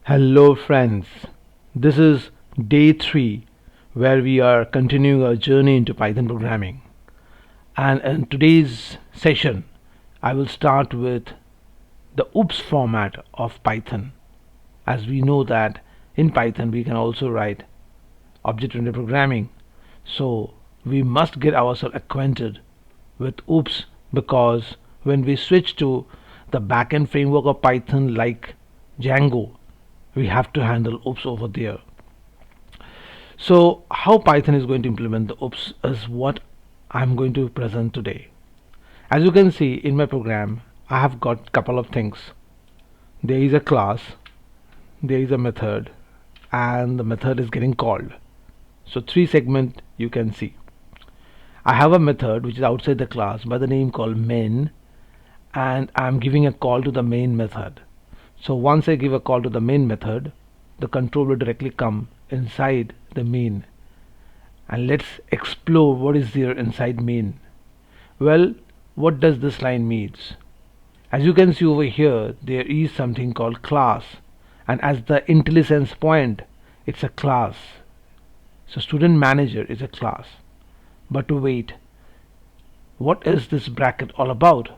Hello friends, this is day 3 where we are continuing our journey into Python programming. And in today's session, I will start with the OOPS format of Python. As we know that in Python we can also write object-oriented programming. So we must get ourselves acquainted with OOPS because when we switch to the backend framework of Python like Django, we have to handle OOPS over there. So how Python is going to implement the OOPS is what I'm going to present today. As you can see in my program, I have got couple of things. There is a class, there is a method, and the method is getting called. So 3 segment you can see. I have a method which is outside the class by the name called main, and I'm giving a call to the main method. So once I give a call to the main method, the control will directly come inside the main. And let's explore what is there inside main. Well, what does this line means? As you can see over here, there is something called class, and as the IntelliSense point, it's a class. So student manager is a class. But wait, what is this bracket all about?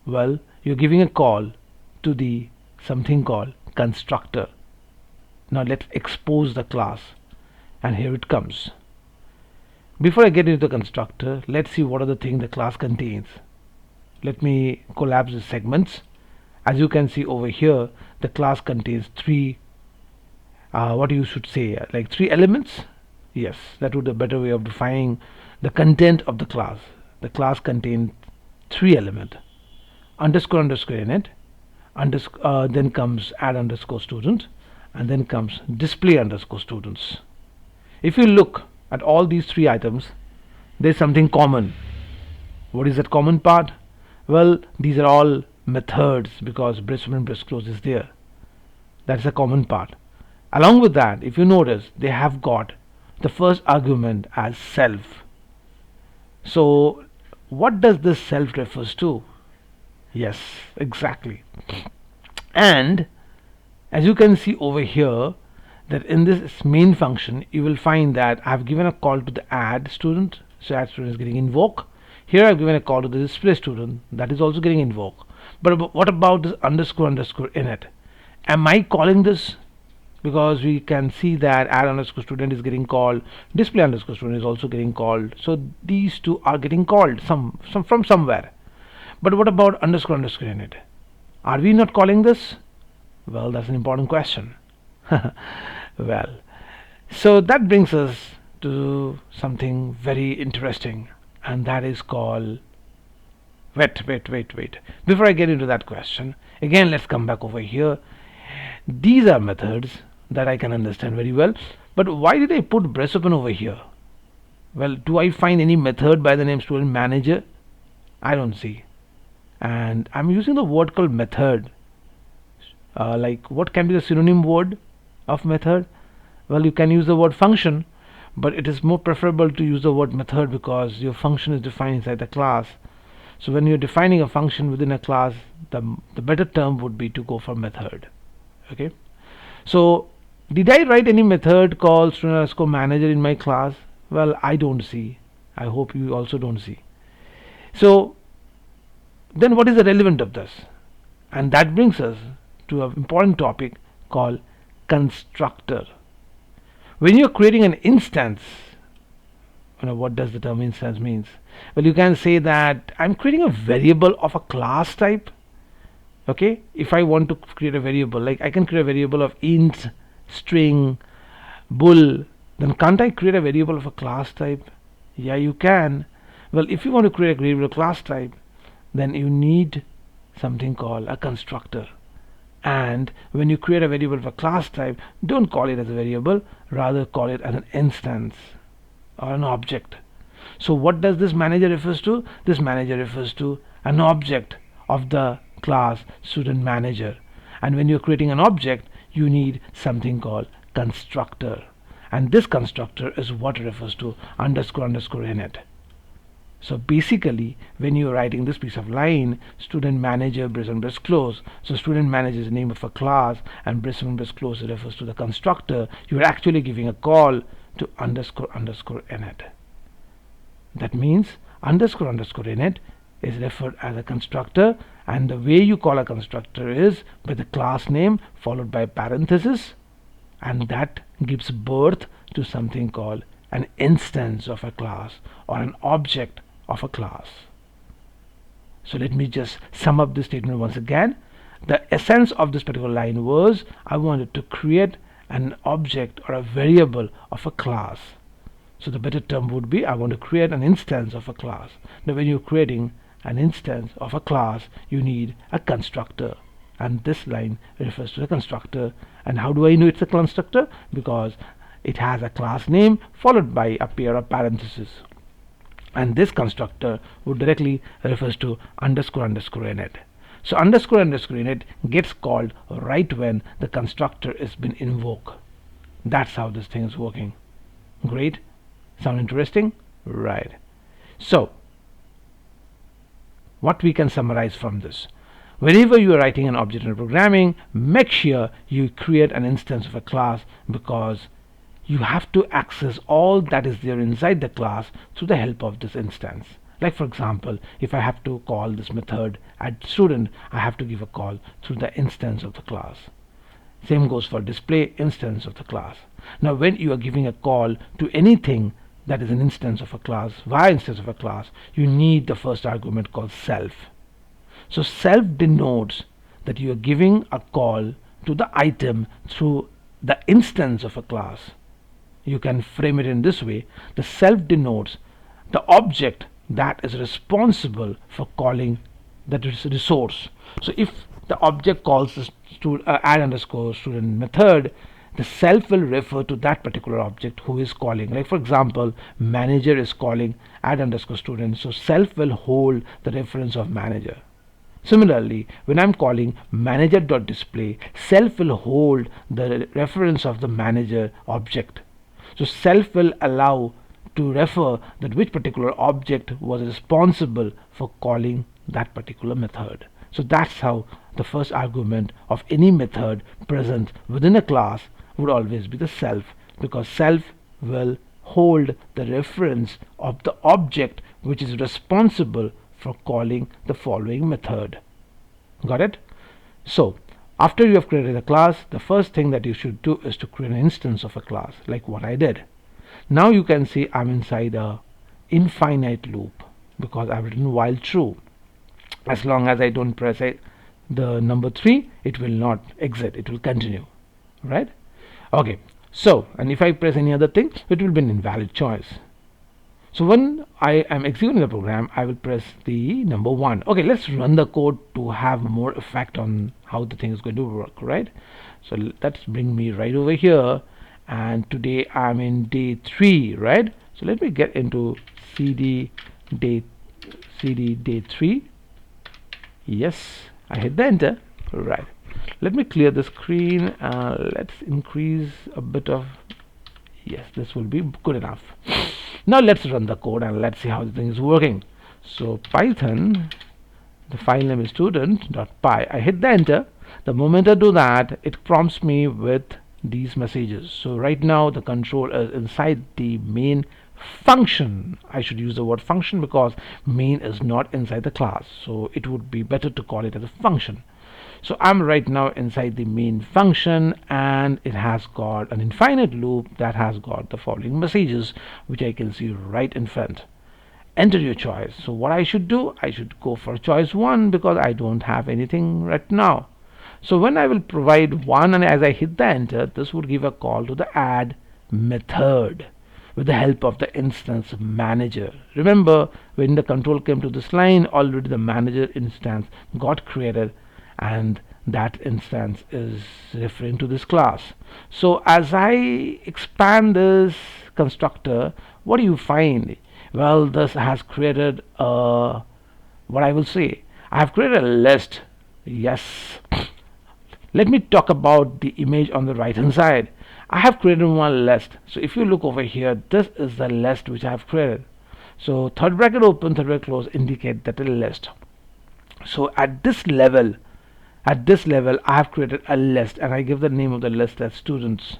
Well, you're giving a call to the something called constructor. Now let's expose the class, and here it comes. Before I get into the constructor, let's see what are the things the class contains. Let me collapse the segments. As you can see over here, the class contains 3 what you should say, like 3 elements. Yes, that would be a better way of defining the content of the class. The class contains 3 elements: underscore init, then comes add underscore student, and then comes display underscore students. If you look at all these 3 items, there's something common. What is that common part? Well, these are all methods because breast open and breast close is there. That's a common part. Along with that, if you notice, they have got the first argument as self. So what does this self refers to? Yes, exactly. And as you can see over here, that in this main function you will find that I have given a call to the add student, so add student is getting invoked. Here I have given a call to the display student, that is also getting invoked. But what about this underscore init? Am I calling this? Because we can see that add underscore student is getting called, display underscore student is also getting called. So these 2 are getting called some from somewhere. But what about underscore init? Are we not calling this? Well, that's an important question. Well, so that brings us to something very interesting, and that is called wait. Before I get into that question, again let's come back over here. These are methods that I can understand very well, but why did I put breast open over here? Well, do I find any method by the name student manager? I don't see. And I'm using the word called method. Like, what can be the synonym word of method? Well, you can use the word function, but it is more preferable to use the word method because your function is defined inside the class. So when you're defining a function within a class, the better term would be to go for method. Okay, so did I write any method called student underscore manager in my class? Well, I don't see. I hope you also don't see. So then what is the relevance of this? And that brings us to an important topic called constructor. When you're creating an instance, what does the term instance means? Well, you can say that I'm creating a variable of a class type. Okay, if I want to create a variable, like I can create a variable of int, string, bool, then can't I create a variable of a class type? Yeah, you can. Well, if you want to create a variable class type, then you need something called a constructor. And when you create a variable of a class type, don't call it as a variable, rather call it as an instance or an object. So what does this manager refers to? This manager refers to an object of the class student manager. And when you're creating an object, you need something called constructor. And this constructor is what refers to underscore init. So basically, when you're writing this piece of line, student manager brace close. So student manager is the name of a class, and brace close refers to the constructor. You're actually giving a call to underscore init. That means underscore init is referred as a constructor, and the way you call a constructor is by the class name followed by parenthesis, and that gives birth to something called an instance of a class or an object of a class. So let me just sum up this statement once again. The essence of this particular line was I wanted to create an object or a variable of a class. So the better term would be I want to create an instance of a class. Now when you're creating an instance of a class, you need a constructor, and this line refers to the constructor. And how do I know it's a constructor? Because it has a class name followed by a pair of parentheses, and this constructor would directly refers to underscore init. So underscore init gets called right when the constructor is been invoked. That's how this thing is working. Great. Sound interesting? Right. So what we can summarize from this: whenever you are writing an object-oriented programming, make sure you create an instance of a class, because you have to access all that is there inside the class through the help of this instance. Like for example, if I have to call this method add student, I have to give a call through the instance of the class. Same goes for display instance of the class. Now when you are giving a call to anything that is an instance of a class via instance of a class, you need the first argument called self. So self denotes that you are giving a call to the item through the instance of a class. You can frame it in this way: the self denotes the object that is responsible for calling that resource. So if the object calls the add underscore student method, the self will refer to that particular object who is calling. Like for example, manager is calling add underscore student, so self will hold the reference of manager. Similarly, when I'm calling manager.display, self will hold the reference of the manager object. So self will allow to refer that which particular object was responsible for calling that particular method. So that's how the first argument of any method present within a class would always be the self, because self will hold the reference of the object which is responsible for calling the following method. Got it? So after you have created a class, the first thing that you should do is to create an instance of a class, like what I did. Now you can see I'm inside a infinite loop because I've written while true. As long as I don't press the number 3, it will not exit, it will continue, right? Okay, so and if I press any other thing, it will be an invalid choice. So when I am executing the program, I will press the number 1. Okay, let's run the code to have more effect on how the thing is going to work, right? So let's bring me right over here, and today I'm in day 3, right? So let me get into cd day 3. Yes, I hit the enter. Right, let me clear the screen. Let's increase a bit of, yes, this will be good enough. Now let's run the code and let's see how the thing is working. So Python, the file name is student.py. I hit the enter. The moment I do that, it prompts me with these messages. So right now the control is inside the main function. I should use the word function because main is not inside the class, so it would be better to call it as a function. So I'm right now inside the main function, and it has got an infinite loop that has got the following messages, which I can see right in front. Enter your choice. So what I should do, I should go for choice 1 because I don't have anything right now. So when I will provide 1 and as I hit the enter, this would give a call to the add method with the help of the instance manager. Remember, when the control came to this line, already the manager instance got created, and that instance is referring to this class. So as I expand this constructor, what do you find? Well, this has created what I will say, I have created a list. Yes, let me talk about the image on the right hand side. I have created one list. So if you look over here, this is the list which I have created. So third bracket open, third bracket close indicate that a list. So at this level, I have created a list and I give the name of the list as students.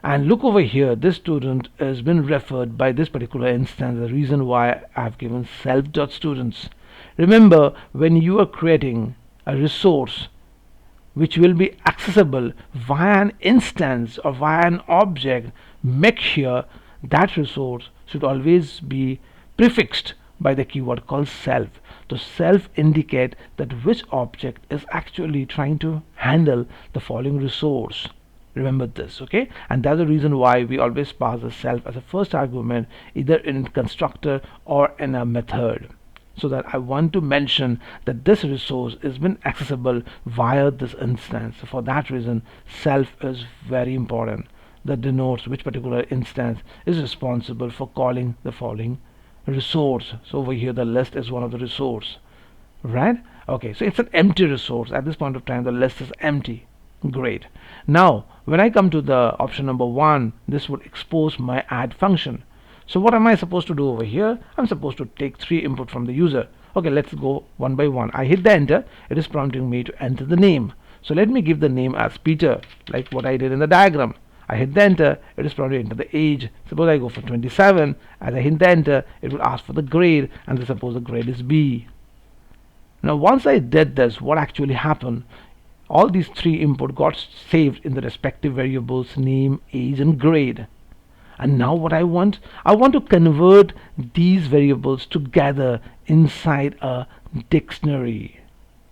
And look over here, this student has been referred by this particular instance, the reason why I have given self.students. Remember, when you are creating a resource which will be accessible via an instance or via an object, make sure that resource should always be prefixed by the keyword called self. So self indicate that which object is actually trying to handle the following resource. Remember this, okay? And that's the reason why we always pass the self as a first argument, either in constructor or in a method, so that I want to mention that this resource has been accessible via this instance. So for that reason, self is very important. That denotes which particular instance is responsible for calling the following resource. So over here the list is one of the resource, right? Okay, so it's an empty resource. At this point of time the list is empty. Great. Now when I come to the option number 1, this would expose my add function. So what am I supposed to do over here? I'm supposed to take 3 input from the user. Okay, let's go one by one. I hit the enter. It is prompting me to enter the name. So let me give the name as Peter, like what I did in the diagram. I hit the enter. It is prompting to enter the age. Suppose I go for 27. As I hit the enter, it will ask for the grade, and suppose the grade is B. Now once I did this, what actually happened? All these 3 input got saved in the respective variables name, age and grade. And now what I want to convert these variables together inside a dictionary,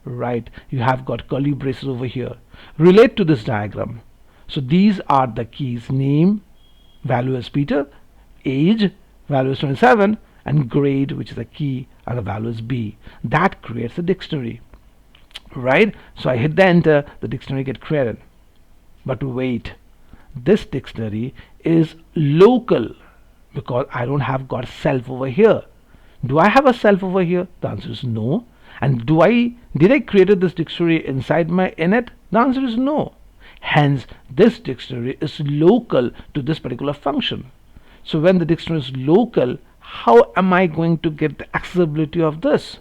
right? You have got curly braces over here. Relate to this diagram. So these are the keys: name, value is Peter, age, value is 27, and grade, which is a key, and the value is B. That creates a dictionary, right? So I hit the enter, the dictionary get created. But wait, this dictionary is local because I don't have got self over here. Do I have a self over here? The answer is no. And did I created this dictionary inside my init? The answer is no. Hence this dictionary is local to this particular function. So when the dictionary is local, how am I going to get the accessibility of this?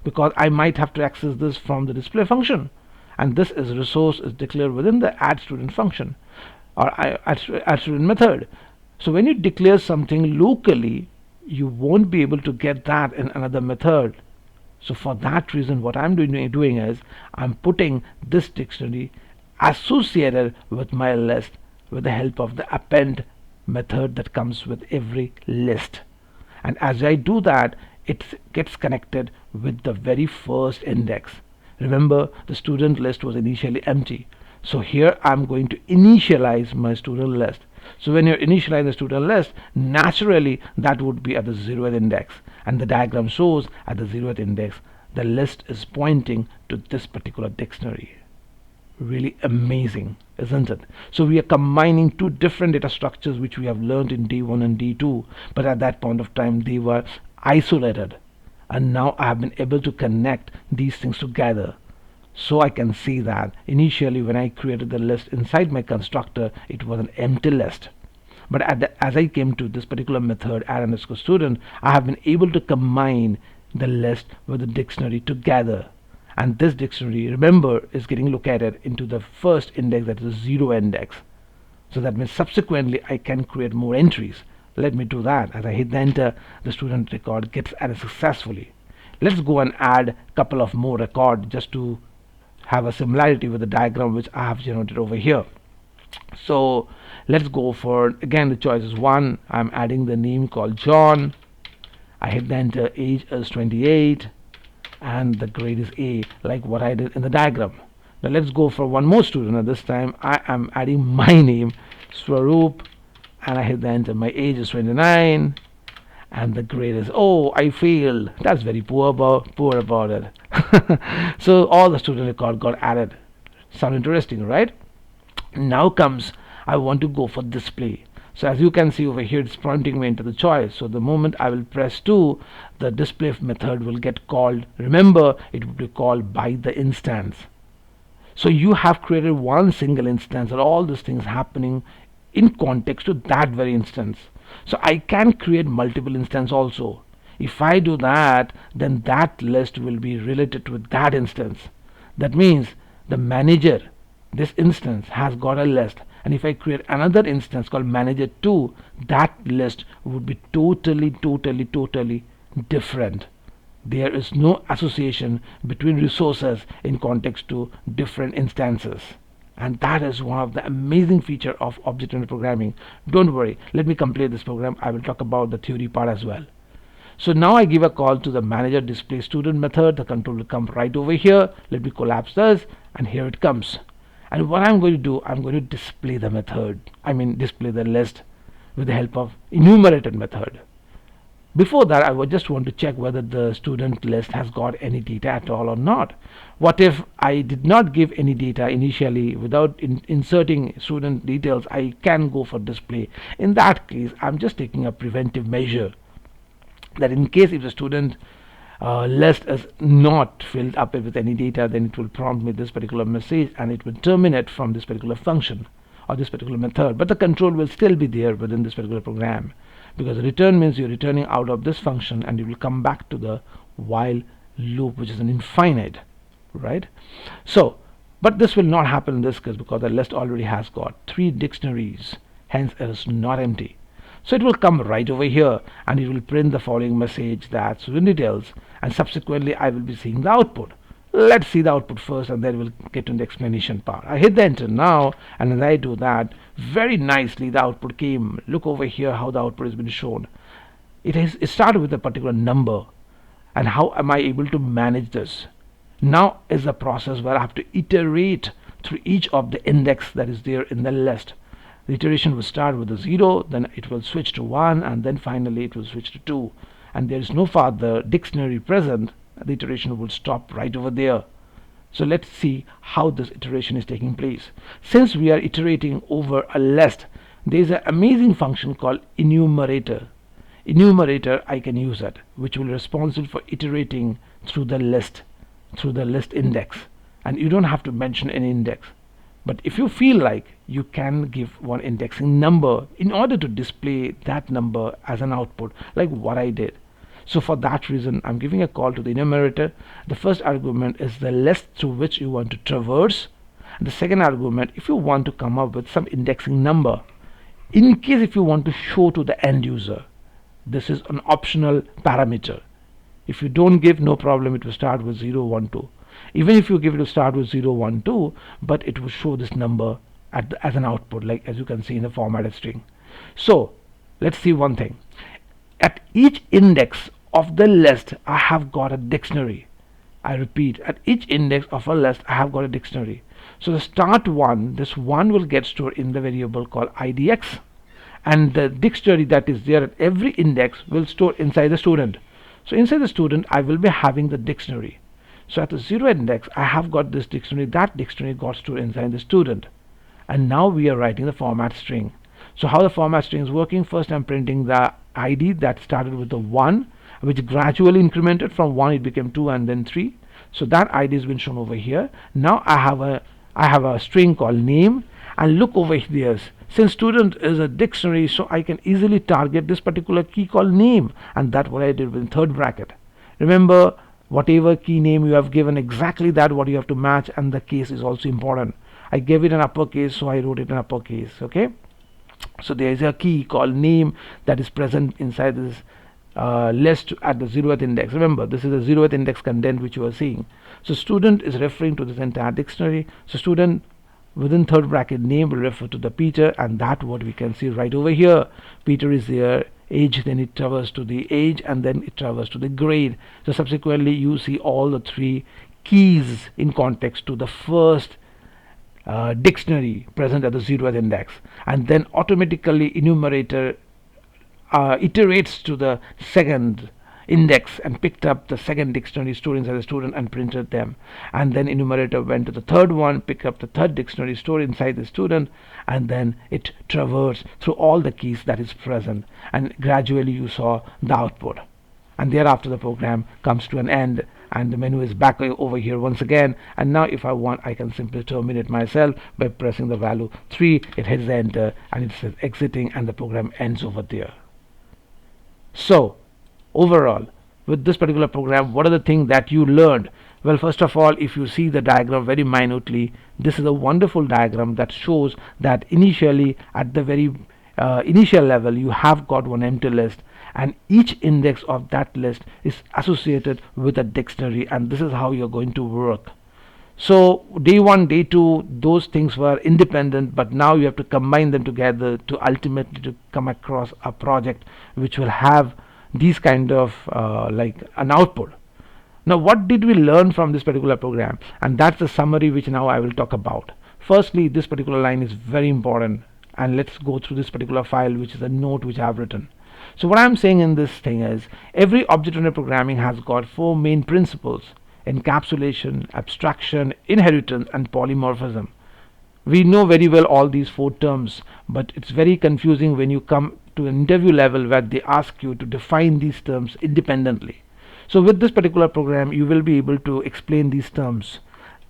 Because I might have to access this from the display function, and this is resource is declared within the add student function or add student method. So when you declare something locally, you won't be able to get that in another method. So for that reason, what I'm doing is I'm putting this dictionary associated with my list with the help of the append method that comes with every list. And as I do that, it gets connected with the very first index. Remember, the student list was initially empty. So here I'm going to initialize my student list. So when you initialize the student list, naturally that would be at the 0th index, and the diagram shows at the 0th index the list is pointing to this particular dictionary. Really amazing, isn't it? So we are combining 2 different data structures which we have learned in D1 and D2, but at that point of time they were isolated, and now I have been able to connect these things together. So I can see that initially when I created the list inside my constructor, it was an empty list. But as I came to this particular method add_student, I have been able to combine the list with the dictionary together. And this dictionary, remember, is getting located into the first index, that is 0 index. So that means subsequently I can create more entries. Let me do that. As I hit the enter, the student record gets added successfully. Let's go and add a couple of more records just to have a similarity with the diagram which I have generated over here. So let's go for, again the choice is 1. I'm adding the name called John. I hit the enter, age is 28, and the grade is A, like what I did in the diagram. Now let's go for one more student, and this time I am adding my name, Swaroop, and I hit the enter. My age is 29, and the grade is, oh, I failed. That's very poor about it. So all the student record got added. Sound interesting, right? Now comes, I want to go for display. So as you can see over here, it's prompting me into the choice. So the moment I will press 2, the display method will get called. Remember, it will be called by the instance. So you have created one single instance, and all these things happening in context to that very instance. So I can create multiple instance also. If I do that, then that list will be related with that instance. That means the manager, this instance has got a list, and if I create another instance called manager 2, that list would be totally different. There is no association between resources in context to different instances, and that is one of the amazing feature of object-oriented programming. Don't worry, let me complete this program. I will talk about the theory part as well. So now I give a call to the manager display student method. The control will come right over here. Let me collapse this, and here it comes. And what I'm going to do, I'm going to display the method. I mean display the list with the help of enumerated method. Before that, I would just want to check whether the student list has got any data at all or not. What if I did not give any data initially? Without inserting student details, I can go for display. In that case, I'm just taking a preventive measure, that in case if the student list is not filled up with any data, then it will prompt me this particular message, and it will terminate from this particular function or this particular method. But the control will still be there within this particular program, because return means you're returning out of this function, and you will come back to the while loop, which is an infinite, right? So but this will not happen in this case, because the list already has got 3 dictionaries, hence it is not empty. So it will come right over here, and it will print the following message, that student details, and subsequently I will be seeing the output. Let's see the output first, and then we'll get to the explanation part. I hit the enter now, and as I do that, very nicely the output came. Look over here how the output has been shown. It started with a particular number, and how am I able to manage this? Now is the process where I have to iterate through each of the index that is there in the list. The iteration will start with a 0, then it will switch to 1, and then finally it will switch to 2. And there is no further dictionary present. The iteration will stop right over there. So let's see how this iteration is taking place. Since we are iterating over a list, there is an amazing function called enumerator. Enumerator, I can use it, which will be responsible for iterating through the list index. And you don't have to mention any index. But if you feel like, you can give one indexing number in order to display that number as an output, like what I did. So for that reason, I'm giving a call to the enumerator. The first argument is the list through which you want to traverse. And the second argument, if you want to come up with some indexing number, in case if you want to show to the end user, this is an optional parameter. If you don't give, no problem, it will start with 0, 1, 2. Even if you give it to start with 0, 1, 2, but it will show this number as an output, like as you can see in the formatted string. So let's see one thing. At each index of the list, I have got a dictionary. I repeat, at each index of a list, I have got a dictionary. So the start one, this one will get stored in the variable called idx, and the dictionary that is there at every index will store inside the student. So inside the student, I will be having the dictionary. So at the 0 index, I have got this dictionary. That dictionary got stored inside the student. And now we are writing the format string. So how the format string is working, first I'm printing the ID that started with the 1, which gradually incremented from 1, it became 2 and then 3. So that ID has been shown over here. Now I have a string called name, and look over here. Since student is a dictionary, so I can easily target this particular key called name, and that's what I did with third bracket. Remember, whatever key name you have given, exactly that what you have to match, and the case is also important. I gave it an uppercase, so I wrote it in uppercase. Okay, so there is a key called name that is present inside this list at the 0th index. Remember, this is the 0th index content which you are seeing. So student is referring to this entire dictionary. So student within third bracket name will refer to the Peter, and that what we can see right over here. Peter is there. Age, then it traverses to the age, and then it traverses to the grade. So subsequently you see all the 3 keys in context to the first dictionary present at the 0th index, and then automatically enumerator iterates to the second index and picked up the second dictionary stored inside the student and printed them, and then enumerator went to the third one, picked up the third dictionary stored inside the student, and then it traversed through all the keys that is present, and gradually you saw the output. And thereafter the program comes to an end, and the menu is back over here once again. And now if I want, I can simply terminate myself by pressing the value 3. It hits the enter, and it says exiting, and the program ends over there. So, overall, with this particular program, what are the things that you learned? Well, first of all, if you see the diagram very minutely, this is a wonderful diagram that shows that initially at the very initial level you have got one empty list, and each index of that list is associated with a dictionary, and this is how you're going to work. So day 1, day 2, those things were independent, but now you have to combine them together to ultimately to come across a project which will have these kind of like an output. Now what did we learn from this particular program? And that's the summary which now I will talk about. Firstly, this particular line is very important, and let's go through this particular file, which is a note which I have written. So what I'm saying in this thing is every object-oriented programming has got 4 main principles: encapsulation, abstraction, inheritance, and polymorphism. We know very well all these 4 terms, but it's very confusing when you come to an interview level where they ask you to define these terms independently. So with this particular program you will be able to explain these terms.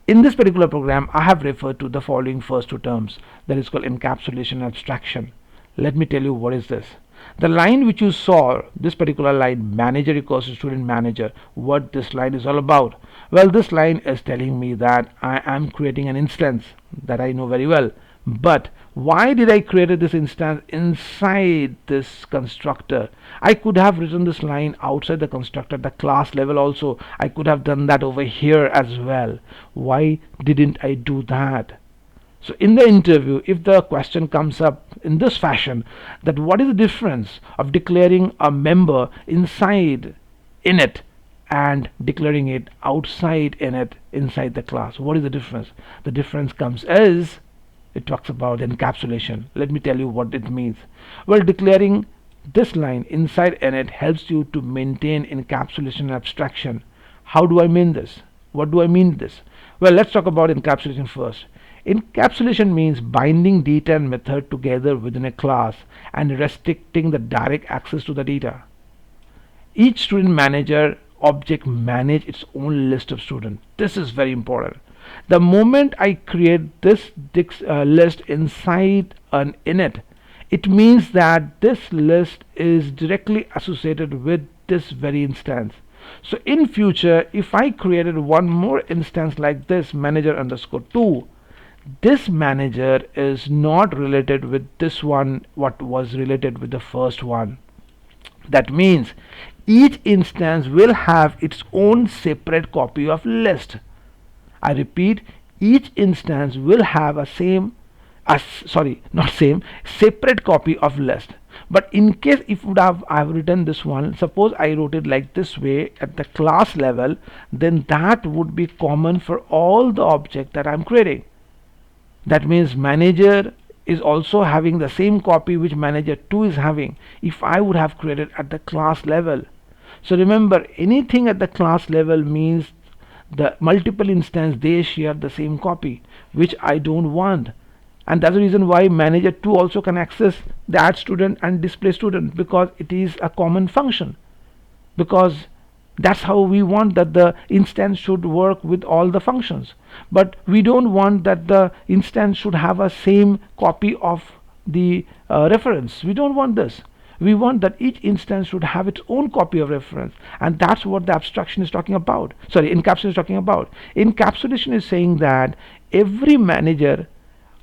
In this particular program I have referred to the following first 2 terms, that is called encapsulation and abstraction. Let me tell you what is this. The line which you saw, this particular line, manager equals to student manager, what this line is all about? Well, this line is telling me that I am creating an instance that I know very well. But why did I create this instance inside this constructor? I could have written this line outside the constructor, the class level also. I could have done that over here as well. Why didn't I do that? So in the interview, if the question comes up in this fashion, that what is the difference of declaring a member inside init and declaring it outside init inside the class, what is the difference? The difference comes as it talks about encapsulation. Let me tell you what it means. Well, declaring this line inside init helps you to maintain encapsulation and abstraction. How do I mean this? What do I mean this? Well, let's talk about encapsulation first. Encapsulation means binding data and method together within a class and restricting the direct access to the data. Each student manager object manage its own list of students. This is very important. The moment I create this list inside an init, it means that this list is directly associated with this very instance. So in future, if I created one more instance like this, manager underscore 2, this manager is not related with this one what was related with the first one. That means each instance will have its own separate copy of list. I repeat, each instance will have a separate copy of list. But in case if I have written this one, suppose I wrote it like this way at the class level, then that would be common for all the objects that I'm creating. That means manager is also having the same copy which manager 2 is having if I would have created at the class level. So remember, anything at the class level means the multiple instance they share the same copy, which I don't want. And that's the reason why manager 2 also can access the add student and display student, because it is a common function, because that's how we want that the instance should work with all the functions. But we don't want that the instance should have a same copy of the reference. We don't want this. We want that each instance should have its own copy of reference, and that's what the abstraction is talking about. Sorry, encapsulation is talking about. Encapsulation is saying that every manager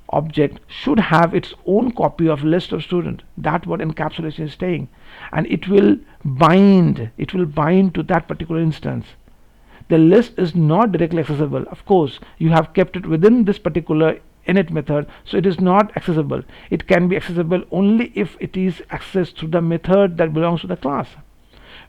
object should have its own copy of list of students. That's what encapsulation is saying, and it will bind to that particular instance. The list is not directly accessible. Of course, you have kept it within this particular init method, so it is not accessible. It can be accessible only if it is accessed through the method that belongs to the class.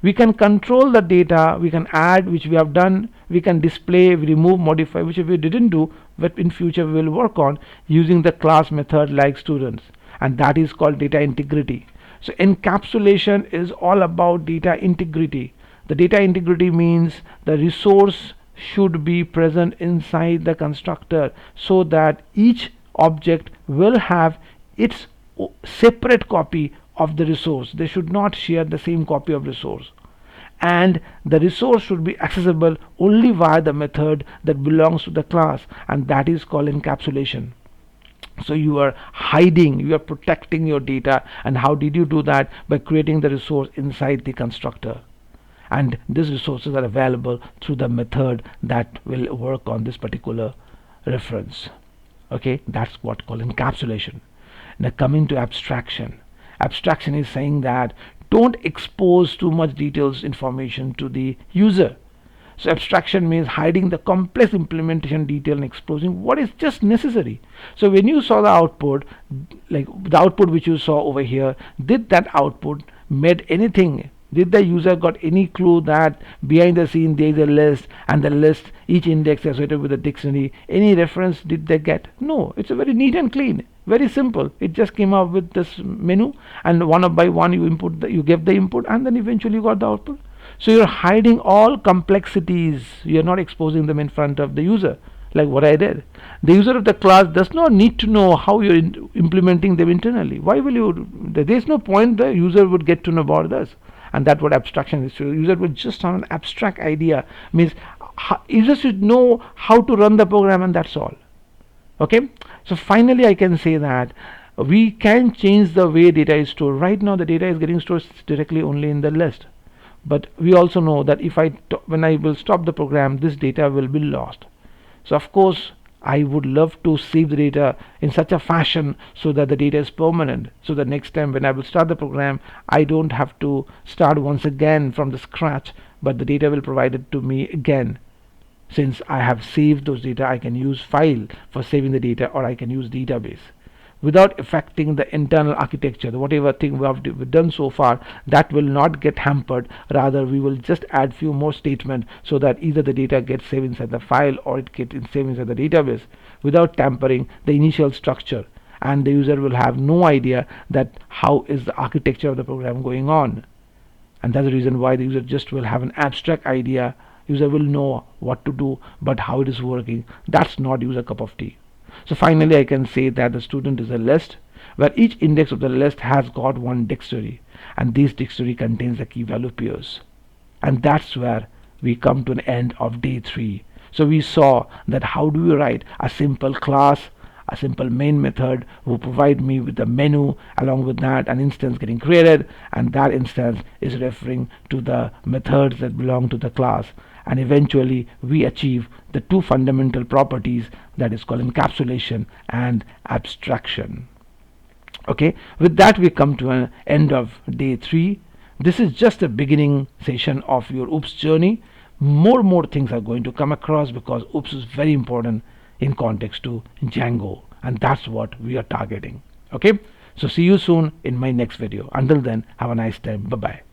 We can control the data, we can add, which we have done, we can display, remove, modify, which we didn't do, but in future we will work on using the class method like students, and that is called data integrity. So encapsulation is all about data integrity. The data integrity means the resource should be present inside the constructor, so that each object will have its separate copy of the resource. They should not share the same copy of resource, and the resource should be accessible only via the method that belongs to the class, and that is called encapsulation. So you are hiding, you are protecting your data. And how did you do that? By creating the resource inside the constructor, and these resources are available through the method that will work on this particular reference. Okay, that's what called encapsulation. Now coming to abstraction. Abstraction is saying that don't expose too much details information to the user. So abstraction means hiding the complex implementation detail and exposing what is just necessary. So when you saw the output, like the output which you saw over here, did that output made anything? Did the user got any clue that behind the scene there is a list, and the list, each index associated with a dictionary? Any reference did they get? No, it's a very neat and clean, very simple. It just came up with this menu, and one by one you input you gave the input, and then eventually you got the output. So you're hiding all complexities, you're not exposing them in front of the user, like what I did. The user of the class does not need to know how you're implementing them internally. Why will you? There's no point the user would get to know about this. And that's what abstraction is. So user would just have an abstract idea, means user should know how to run the program, and that's all. Okay, so finally I can say that we can change the way data is stored. Right now the data is getting stored directly only in the list, but we also know that if when I will stop the program, this data will be lost. So of course I would love to save the data in such a fashion so that the data is permanent, so the next time when I will start the program, I don't have to start once again from the scratch, but the data will provide it to me again. Since I have saved those data, I can use file for saving the data, or I can use database without affecting the internal architecture. Whatever thing we've done so far, that will not get hampered. Rather, we will just add few more statements so that either the data gets saved inside the file or it gets saved inside the database without tampering the initial structure, and the user will have no idea that how is the architecture of the program going on. And that's the reason why the user just will have an abstract idea. User will know what to do, but how it is working, that's not user cup of tea. So finally I can say that the student is a list where each index of the list has got one dictionary, and this dictionary contains the key value pairs. And that's where we come to an end of day 3. So we saw that how do we write a simple class, a simple main method who provide me with the menu, along with that an instance getting created, and that instance is referring to the methods that belong to the class. And eventually we achieve the two fundamental properties, that is called encapsulation and abstraction. Okay, with that we come to an end of day 3. This is just a beginning session of your OOPS journey. More things are going to come across, because OOPS is very important in context to Django, and that's what we are targeting. Okay, so see you soon in my next video. Until then, have a nice time. Bye bye.